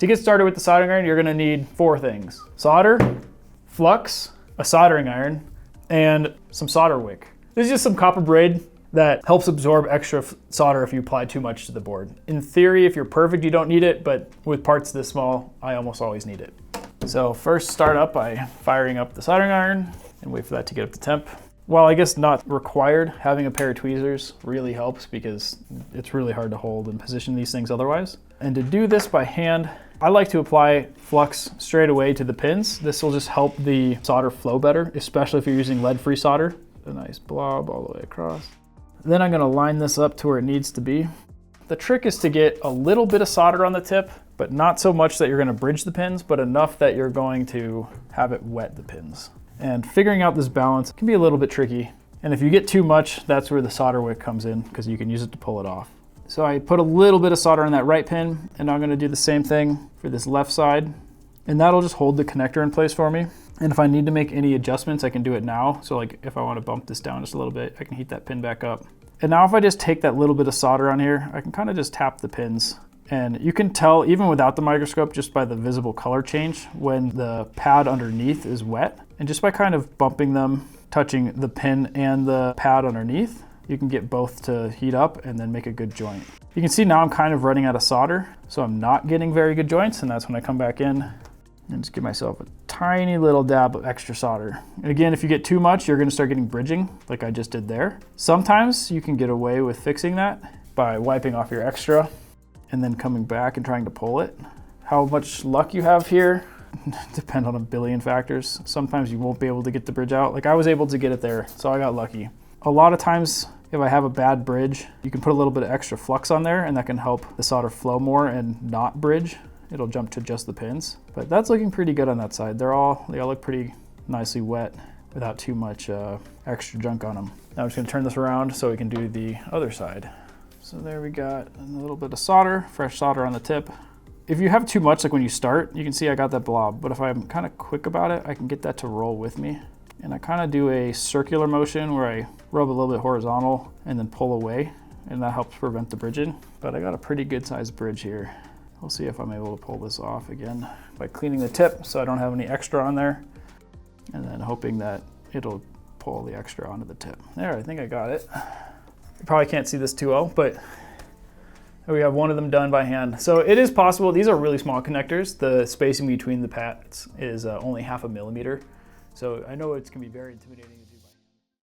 To get started with the soldering iron, you're gonna need 4 things: solder, flux, a soldering iron, and some solder wick. This is just some copper braid that helps absorb extra solder if you apply too much to the board. In theory, if you're perfect, you don't need it, but with parts this small, I almost always need it. So first start up by firing up the soldering iron and wait for that to get up to temp. While I guess not required, having a pair of tweezers really helps because it's really hard to hold and position these things otherwise. And to do this by hand, I like to apply flux straight away to the pins. This will just help the solder flow better, especially if you're using lead-free solder. A nice blob all the way across. Then I'm gonna line this up to where it needs to be. The trick is to get a little bit of solder on the tip, but not so much that you're gonna bridge the pins, but enough that you're going to have it wet the pins. And figuring out this balance can be a little bit tricky. And if you get too much, that's where the solder wick comes in because you can use it to pull it off. So I put a little bit of solder on that right pin, and I'm gonna do the same thing for this left side. And that'll just hold the connector in place for me. And if I need to make any adjustments, I can do it now. So like if I wanna bump this down just a little bit, I can heat that pin back up. And now if I just take that little bit of solder on here, I can kind of just tap the pins. And you can tell, even without the microscope, just by the visible color change, when the pad underneath is wet. And just by kind of bumping them, touching the pin and the pad underneath, you can get both to heat up and then make a good joint. You can see now I'm kind of running out of solder, so I'm not getting very good joints, and that's when I come back in and just give myself a tiny little dab of extra solder. And again, if you get too much, you're gonna start getting bridging, like I just did there. Sometimes you can get away with fixing that by wiping off your extra and then coming back and trying to pull it. How much luck you have here depend on a billion factors. Sometimes you won't be able to get the bridge out. Like I was able to get it there, so I got lucky. A lot of times, if I have a bad bridge, you can put a little bit of extra flux on there and that can help the solder flow more and not bridge. It'll jump to just the pins. But that's looking pretty good on that side. They all look pretty nicely wet without too much extra junk on them. Now I'm just gonna turn this around so we can do the other side. So there we got a little bit of solder, fresh solder on the tip. If you have too much, like when you start, you can see I got that blob, but if I'm kind of quick about it, I can get that to roll with me. And I kind of do a circular motion where I rub a little bit horizontal and then pull away, and that helps prevent the bridging. But I got a pretty good sized bridge here. We'll see if I'm able to pull this off again by cleaning the tip so I don't have any extra on there, and then hoping that it'll pull the extra onto the tip. There, I think I got it. You probably can't see this too well, but we have one of them done by hand. So it is possible. These are really small connectors. The spacing between the pads is only 0.5 millimeter. So I know it's gonna be very intimidating.